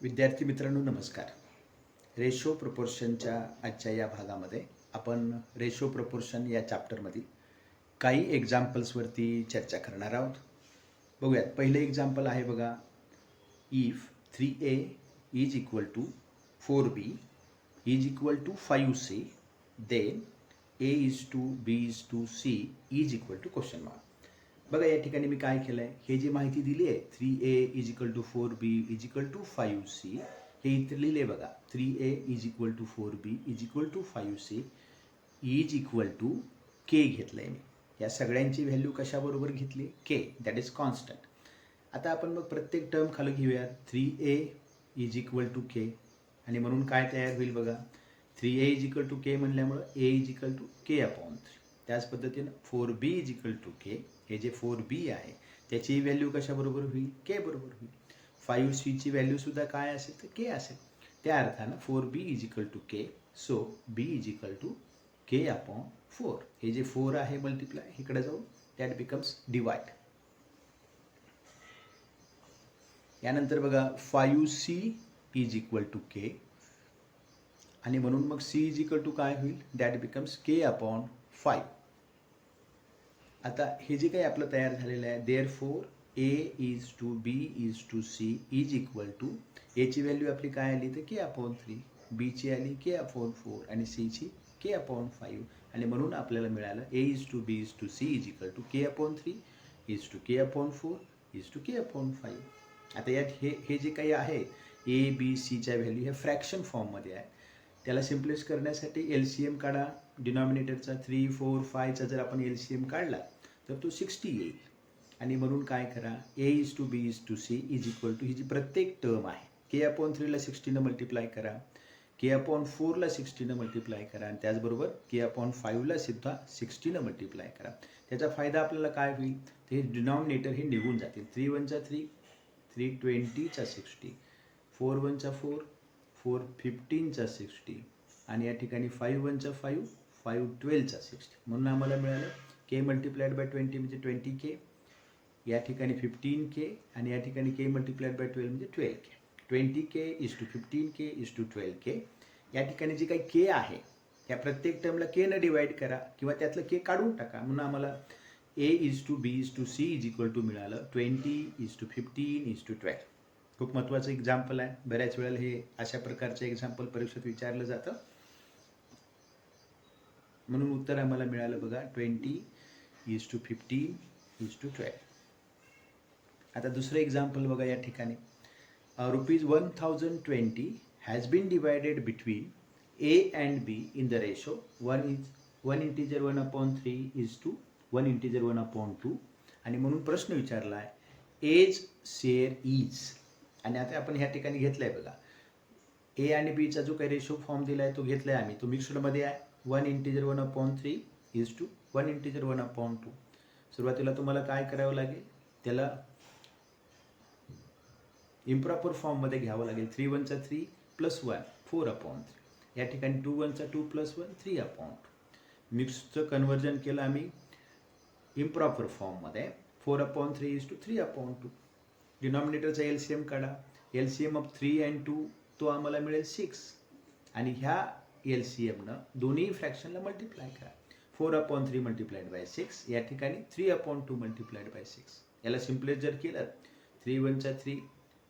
विद्यार्थी मित्रांनो नमस्कार. रेशो प्रपोर्शनच्या आजच्या या भागामध्ये आपण रेशो प्रपोर्शन या चॅप्टरमधील काही एक्झाम्पल्सवरती चर्चा करणार आहोत. बघूयात. पहिलं एक्झाम्पल आहे बघा. If 3a is equal to 4b is equal to 5c then a is to b is to c is equal to question mark. बघा या ठिकाणी मी काय केलं आहे, हे जी माहिती दिली आहे 3a is equal to 4b is equal to 5c हे इथे लिहिले आहे बघा. 3a is equal to 4b is equal to 5c is equal to k घेतलं आहे मी. या सगळ्यांची व्हॅल्यू कशाबरोबर घेतली? k, that is constant. आता आपण मग प्रत्येक टर्म खाली घेऊया. 3a is equal to k आणि म्हणून काय तयार होईल बघा. 3a is equal to k म्हणल्यामुळं a is equal to k upon 3. त्याच पद्धतीनं 4b is equal to k, हे जे 4b आहे त्याची व्हॅल्यू कशाबरोबर होईल? k बरोबर होईल. 5c ची व्हॅल्यूसुद्धा काय असेल तर k असेल. त्या अर्थानं 4b is equal to k, so b is equal to k upon 4. हे जे 4 आहे मल्टिप्लाय इकडे जाऊन दॅट बिकम्स डिवाइड. यानंतर बघा 5c is equal to k आणि म्हणून मग c इज इक्वल टू काय होईल? That becomes k upon 5. आता हे जे काही आपलं तयार झालेलं आहे, therefore a is to b is to c is equal to a ची व्हॅल्यू आपली काय आली तर k अपॉन 3, b ची आली k अपॉन 4 आणि c ची k अपॉन 5 आणि म्हणून आपल्याला मिळालं a is to b is to c is equal to k upon 3 is to k upon 4 is to k upon 5. आता यात हे जे काही आहे a b c च्या व्हॅल्यू ह्या फ्रॅक्शन फॉर्ममध्ये आहे. त्याला सिम्प्लिफाय करण्यासाठी LCM काढा. डिनॉमिनेटरचा 3, 4, 5चा जर आपण LCM काढला तर तो 60 येईल. आणि म्हणून काय करा, a is to b is to c is equal to ही जी प्रत्येक टर्म आहे k अपॉन 3ला 60 मल्टिप्लाय करा, k अपॉन 4ला 60 मल्टिप्लाय करा आणि त्याचबरोबर k अपॉन 5ला सुद्धा 60 मल्टिप्लाय करा. त्याचा फायदा आपल्याला काय होईल, तर हे डिनॉमिनेटर हे निघून जातील. 3 1 3, 3 20चा 60, 4 1 4, 4 15चा 60 आणि या ठिकाणी 5 1 5, 5 12चा 60. म्हणून आम्हाला मिळालं k मल्टिप्लाइड बाय 20 म्हणजे 20k, या ठिकाणी 15k आणि या ठिकाणी k मल्टिप्लाइड बाय 12 म्हणजे 12k. 20k is to 15k is to 12k. या ठिकाणी जे काही k आहे त्या प्रत्येक टर्मला k न डिवाइड करा किंवा त्यातलं k काढून टाका. म्हणून आम्हाला a is to b is to c is equal to मिळालं 20 इज टू 15 इज टू 12. खूप महत्त्वाचं एक्झाम्पल आहे. बऱ्याच वेळेला हे अशा प्रकारचं एक्झाम्पल परीक्षेत विचारलं जातं. म्हणून उत्तर आम्हाला मिळालं बघा 20 इज टू 15 इज टू 12. आता दुसरं एक्झाम्पल बघा या ठिकाणी. ₹1020 has been divided between a and b in the ratio 1 integer 1 upon 3 is to 1 integer 1 upon 2 आणि म्हणून प्रश्न विचारला आहे एज शेअर इज. आणि आता आपण ह्या ठिकाणी घेतलं आहे बघा a आणि b चा जो काही रेशो फॉर्म दिला आहे तो घेतला आहे आम्ही, तो मिक्सडमध्ये आहे. 1 integer 1 upon 3 is to 1 integer 1 upon 2. सुरुवातीला तुम्हाला काय करावं लागेल, त्याला इम्प्रॉपर फॉर्ममध्ये घ्यावं लागेल. 3 1 3 प्लस 1 4 अपॉन 3. या ठिकाणी 2 1 2 प्लस 1 3 अपॉन 2. मिक्सचं कन्व्हर्जन केलं आम्ही इम्प्रॉपर फॉर्ममध्ये. 4 अपॉन 3 इज टू 3 अपॉन 2. डिनॉमिनेटरचा LCM काढा. LCM ऑफ 3 अँड 2 तो आम्हाला मिळेल 6 आणि ह्या LCMनं दोन्ही फ्रॅक्शनला मल्टिप्लाय करा. 4 अपॉन 3 मल्टिप्लाइड बाय 6, या ठिकाणी 3 अपॉन 2 मल्टिप्लाइड बाय 6. याला सिम्प्लेस जर केलं 3 1 3,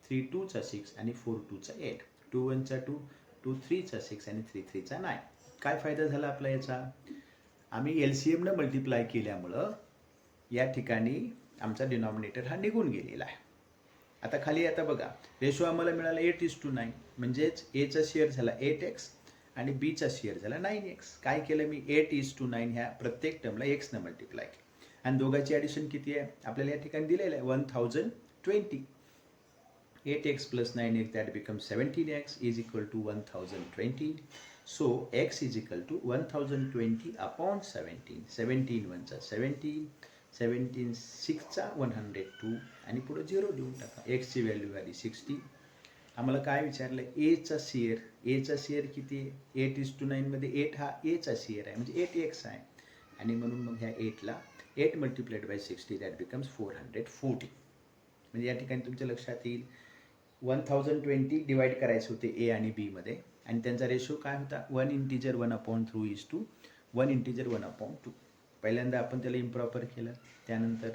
3 2 6 आणि 4 2 8, 2 1 2, 2 3 6 आणि 3 3 9. काय फायदा झाला आपला याचा, आम्ही LCMनं मल्टिप्लाय केल्यामुळं या ठिकाणी आमचा डिनॉमिनेटर हा निघून गेलेला आहे. आता खाली आता बघा रेशो आम्हाला मिळाला 8:9 म्हणजेच एचा शेअर झाला 8x आणि बीचा शेअर झाला 9x. काय केलं मी 8:9 ह्या प्रत्येक टर्मला x न मल्टिप्लाय केलं आणि दोघांची ॲडिशन किती आहे आपल्याला या ठिकाणी दिलेलं आहे 1020. 8x plus 9x that becomes 17x is equal to 1020. So x is equal to 1020 upon 17. 17 1 17, 17 6 102 आणि पुढे 0 देऊन टाका. x ची व्हॅल्यू आली 60. आम्हाला काय विचारलं एचा शेअर किती आहे? 8:9 मध्ये 8 हा एचा शेअर आहे म्हणजे 8x आहे आणि म्हणून मग ह्या 8ला 8 मल्टिप्लाइड बाय 60 दॅट बिकम्स 440. म्हणजे या ठिकाणी तुमच्या लक्षात येईल 1020 डिवाइड करायचे होते ए आणि बी मध्ये आणि त्यांचा रेशो काय होता 1 इंटिजर 1/3 इज टू 1 इंटिजर 1/2. पहिल्यांदा आपण त्याला इम्प्रॉपर केलं, त्यानंतर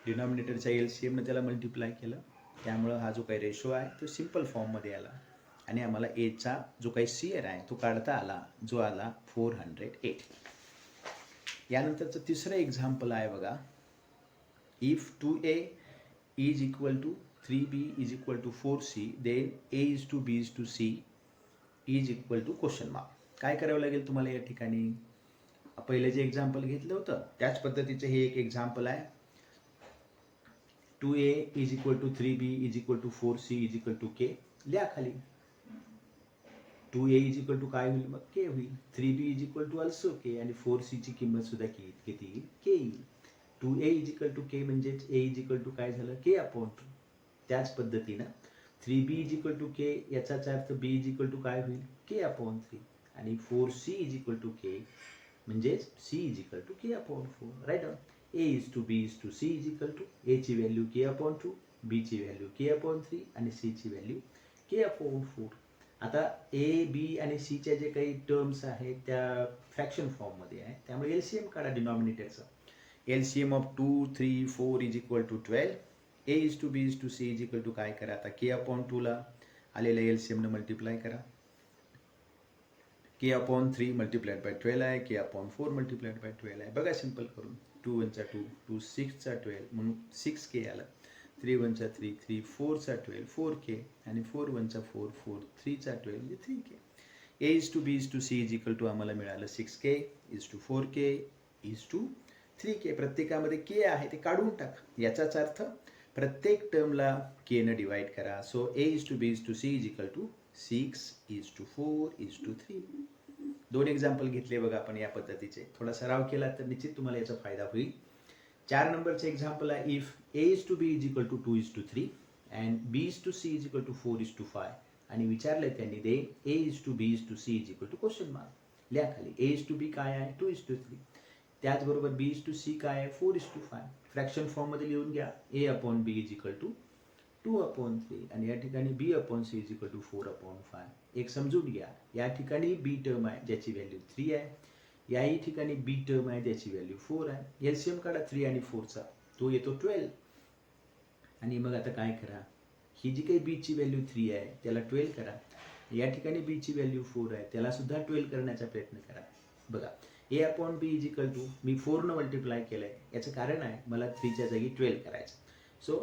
डिनॉमिनेटरच्या LCMनं त्याला मल्टिप्लाय केलं, त्यामुळं हा जो काही रेशो आहे तो सिम्पल फॉर्ममध्ये आला आणि आम्हाला एचा जो काही CR आहे तो काढता आला, जो आला 408. यानंतरचं तिसरं एक्झाम्पल आहे बघा. If 2A is equal to 3B is equal to 4C, then A is to B is to C is equal to question mark. काय करावं लागेल तुम्हाला या ठिकाणी? पहिले जे एक्झाम्पल घेतलं होतं त्याच पद्धतीचं हे एक एक्झाम्पल आहे. 2A is equal to 3B is equal to 4C is equal to K. लिहा खाली. 2A is equal to काय होईल मग K होईल. 3B is equal to also K आणि 4C ची किंमत सुद्धा किती येईल? K येईल. 2A is equal to K म्हणजेच A is equal to काय झालं? K/2. त्याच पद्धतीनं 3B is equal to K याचाच अर्थ B is equal to काय होईल? K/3 आणि 4C is equal to K म्हणजेच C is equal to K/4. Right? A is to B is to C is equal to A ची value K/2, B ची value K/3 आणि C ची value K/4. आता A, B आणि C च्या जे काही टर्म्स आहेत त्या फ्रॅक्शन फॉर्ममध्ये आहे, त्यामुळे LCM काढा डिनॉमिनेटरचा. LCM of 2, 3, 4 is equal to 12. A is to B is to C is equal to काय करा आता K/2 ला आलेल्या LCM ने मल्टिप्लाय करा. K/3 मल्टिप्लाइड बाय 12 आहे, K/4 मल्टिप्लाइड बाय 12 आहे. बघा सिंपल करून. 2 1 चा 2, 2 6 चा 12 म्हणून 6K आला. 3 1 चा 3, 3 4 चा 12 4K आणि 4 1 चा 4, 4 3 चा 12 म्हणजे 3K. A is to B is to C is equal to आम्हाला मिळालं 6K is to 4K is to 3K. प्रत्येकामध्ये K आहे ते काढून टाका. याचाच अर्थ प्रत्येक टर्मला K ने डिवाइड करा. So A is to B is to C is equal to 6 is to 4 is to 3. 2 example घेतले बघा आपण या पद्धतीचे. थोडा सराव केला तर निश्चित तुम्हाला याचा फायदा होईल. 4 नंबरचे एक्झाम्पल आहे. If A is to B is equal to 2 is to 3 and B is to C is equal to 4 is to 5 आणि विचारले त्यांनी दे A is to B is to C is equal to question mark. लिहा खाली. A is to B काय आहे? 2 is to 3. त्याचबरोबर B is to C काय आहे? 4 is to 5. फ्रॅक्शन फॉर्ममध्ये लिहून घ्या. A/B is equal to 2/3 आणि या ठिकाणी B/C is equal to 4/5. एक समजून घ्या. या ठिकाणी B टर्म आहे ज्याची व्हॅल्यू 3 आहे. याही ठिकाणी B टर्म आहे ज्याची व्हॅल्यू 4 आहे. LCM काढा 3 आणि 4चा. तो येतो 12. आणि मग आता काय करा? ही जी काही B ची व्हॅल्यू 3 आहे त्याला 12 करा. या ठिकाणी B ची व्हॅल्यू 4 आहे त्याला सुद्धा 12 करण्याचा प्रयत्न करा. बघा. A/B is equal to मी 4 न मल्टिप्लाय केलंय. याचं कारण आहे मला 3 च्या जागी 12 करायचं. सो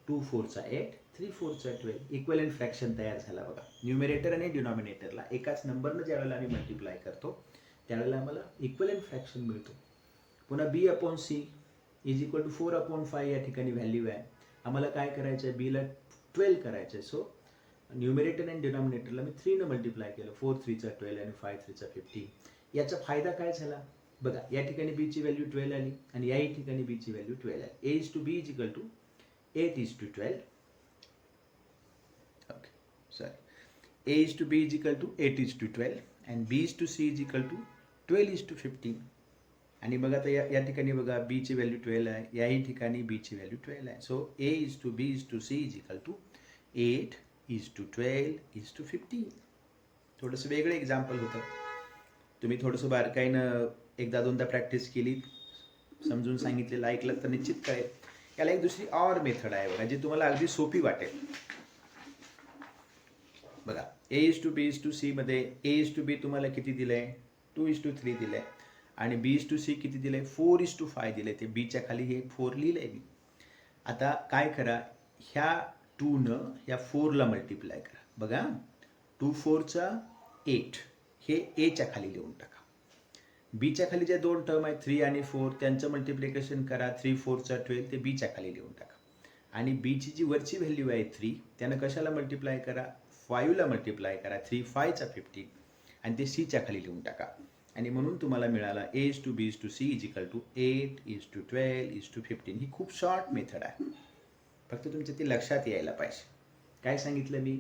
2 4 चा 8, 3 4 चा 12. इक्विव्हॅलेंट फ्रॅक्शन तयार झाला बघा. न्यूमरेटर आणि डिनॉमिनेटरला एकाच नंबरनं ज्यावेळेला आम्ही मल्टिप्लाय करतो त्यावेळेला आम्हाला इक्विव्हॅलेंट फ्रॅक्शन मिळतो. पुन्हा B/C इज इक्वल टू 4/5 या ठिकाणी व्हॅल्यू आहे. आम्हाला काय करायचं आहे? Bला 12 करायचं आहे. सो न्यूमरेटर आणि डिनॉमिनेटरला मी 3 न मल्टिप्लाय केलं. 4 3 चा 12 आणि 5 3 चा 15. याचा फायदा काय झाला? बघा. या ठिकाणी B ची व्हॅल्यू 12 आली आणि याही ठिकाणी B ची व्हॅल्यू 12 आली. A is to B is equal to 8 is to 12. Okay, sorry. A is to B is equal to 8 is to 12 and B is to C is equal to 12 is to 15. आणि बघा आता या ठिकाणी बघा B ची value 12 आहे. याही ठिकाणी B ची व्हॅल्यू 12 आहे. So A is to B is to C is equal to 8 is to 12 is to 15. थोडंसं वेगळं एक्झाम्पल होतं. तुम्ही थोडंसं बारकाईनं एकदा दोनदा प्रॅक्टिस केली, समजून सांगितलेलं ऐकलं तर निश्चित कळेल. याला एक दुसरी ऑर मेथड आहे बघा जी तुम्हाला अगदी सोपी वाटेल. बघा. A is to B is to C मध्ये A is to B तुम्हाला किती दिलंय? 2 is to 3 दिलंय आणि B is to C किती दिलंय? 4 is to 5 दिलंय. ते B च्या खाली हे 4 लिहिलंय मी. आता काय करा? ह्या 2 न ह्या 4 ला मल्टिप्लाय करा. बघा. 2 4 चा 8 हे A च्या खाली लिहून टाका. B च्या खाली ज्या दोन टर्म आहेत 3 आणि 4 त्यांचं मल्टिप्लिकेशन करा. 3 4 चा 12 ते B च्या खाली लिहून टाका. आणि B ची जी वरची व्हॅल्यू आहे 3 त्यानं कशाला मल्टिप्लाय करा? 5 ला मल्टिप्लाय करा. 3 5 चा 15 आणि ते C च्या खाली लिहून टाका. आणि म्हणून तुम्हाला मिळाला A is to B is to C is equal to 8 is to 12 is to 15. ही खूप शॉर्ट मेथड आहे. फक्त तुमच्या ती लक्षात यायला पाहिजे. काय सांगितलं मी?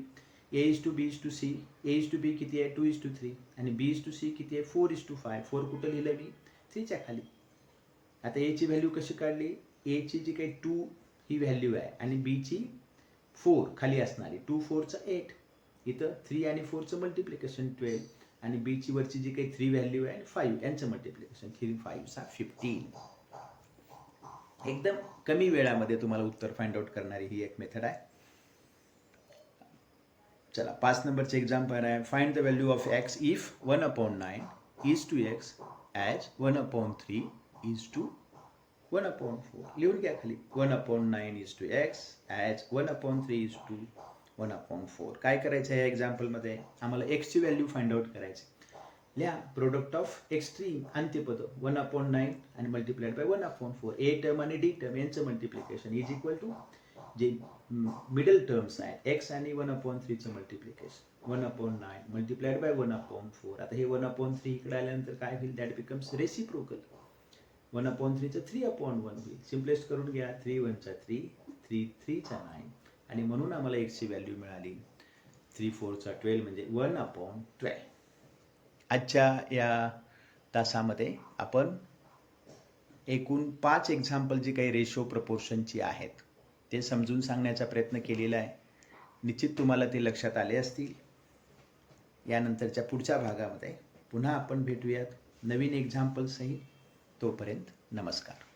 A is to B is to C. A is to B किती आहे? 2 is to 3 आणि B is to C किती आहे? 4 is to 5. 4 कुठं लिहिलं मी? 3 च्या खाली. आता A ची व्हॅल्यू कशी काढली? A ची जी काही 2 ही व्हॅल्यू आहे आणि B ची 4 खाली असणारी 2 4 8, इथं 3 आणि 4चं मल्टिप्लिकेशन 12 आणि बीची वरची जी काही 3 व्हॅल्यू आहे आणि 5 यांचं मल्टिप्लिकेशन 3 5 15. एकदम कमी वेळामध्ये तुम्हाला उत्तर फाइंड आउट करणारी ही एक मेथड आहे. चला 5 नंबरचे एक्झाम्पल आहे. Find the value of X if 1/9 is to X as 1/3 is to 1/4. लिहून घ्या खाली 1/9 is to X as 1/3 is to 1/4. काय करायचं आहे या एक्झाम्पलमध्ये? आम्हाला एक्सची व्हॅल्यू फाइंड आउट करायची. लिहा प्रोडक्ट ऑफ एक्स्ट्रीम अंत्यपद 1/9 आणि मल्टिप्लाइड बाय 1/4. ए टर्म आणि डी टर्म यांचं मल्टिप्लिकेशन इज इक्वल टू जे मिडल टर्म्स आहेत एक्स आणि 1/3चं मल्टिप्लिकेशन 1/9 मल्टिप्लाइड बाय 1/4. आता हे 1/3 इकडे आल्यानंतर काय होईल? That becomes reciprocal. 1/3चं 3/1 होईल. सिम्पलेस्ट करून घ्या. 3 1 3, 3 3 9 आणि म्हणून आम्हाला एक्सची व्हॅल्यू मिळाली 3 4 12 म्हणजे 1/12. आजच्या या तासामध्ये आपण एकूण 5 एक्झाम्पल जी काही रेशो प्रपोर्शनची आहेत ते समजून सांगण्याचा प्रयत्न केलेला आहे. निश्चित तुम्हाला ते लक्षात आले असतील. यानंतरच्या पुढच्या भागामध्ये पुन्हा आपण भेटूयात नवीन एक्झाम्पल सहित. तोपर्यंत नमस्कार.